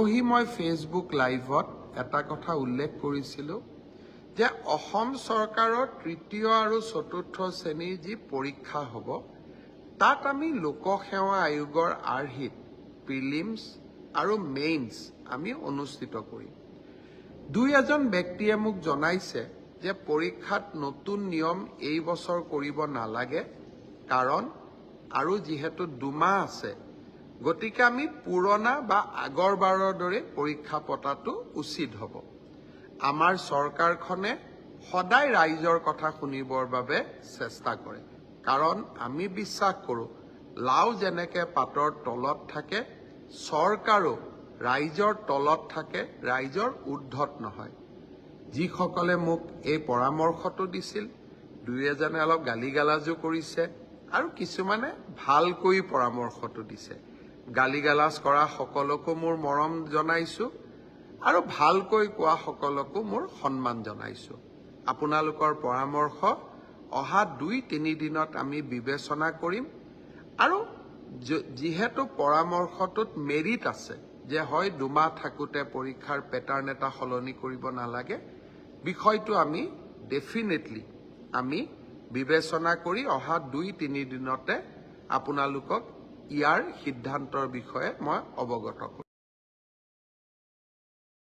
পৰহি মই ফেচবুক লাইভত এটা কথা উল্লেখ কৰিছিলোঁ যে অসম চৰকাৰৰ তৃতীয় আৰু চতুৰ্থ শ্ৰেণীৰ যি পৰীক্ষা হ'ব তাত আমি লোকসেৱা আয়োগৰ আৰ্হিত প্ৰিলিমছ আৰু মেইনছ আমি অনুষ্ঠিত কৰিম। দুই এজন ব্যক্তিয়ে মোক জনাইছে যে পৰীক্ষাত নতুন নিয়ম এই বছৰ কৰিব নালাগে, কাৰণ আৰু যিহেতু 2 মাহ আছে, গতিকে আমি পুৰণা বা আগৰবাৰৰ দৰে পৰীক্ষা পতাটো উচিত হ'ব। আমাৰ চৰকাৰখনে সদায় ৰাইজৰ কথা শুনিবৰ বাবে চেষ্টা কৰে, কাৰণ আমি বিশ্বাস কৰোঁ লাও যেনেকৈ পাতৰ তলত থাকে, চৰকাৰো ৰাইজৰ তলত থাকে, ৰাইজৰ ঊৰ্ধ্বত নহয়। যিসকলে মোক এই পৰামৰ্শটো দিছিল, দুই এজনে অলপ গালিগালাজো কৰিছে আৰু কিছুমানে ভালকৈ পৰামৰ্শটো দিছে। গালিগালাজ কৰা সকলকো মোৰ মৰম জনাইছোঁ আৰু ভালকৈ কোৱা সকলকো মোৰ সন্মান জনাইছোঁ। আপোনালোকৰ পৰামৰ্শ অহা 2-3 দিনত আমি বিবেচনা কৰিম আৰু যিহেতু পৰামৰ্শটোত মেৰিট আছে যে হয় 2 মাহ থাকোঁতে পৰীক্ষাৰ পেটাৰ্ণ এটা সলনি কৰিব নালাগে, বিষয়টো আমি ডেফিনেটলি আমি বিবেচনা কৰি অহা 2-3 দিনতে আপোনালোকক ইয়াৰ সিদ্ধান্তৰ বিষয়ে মই অৱগত কৰিম।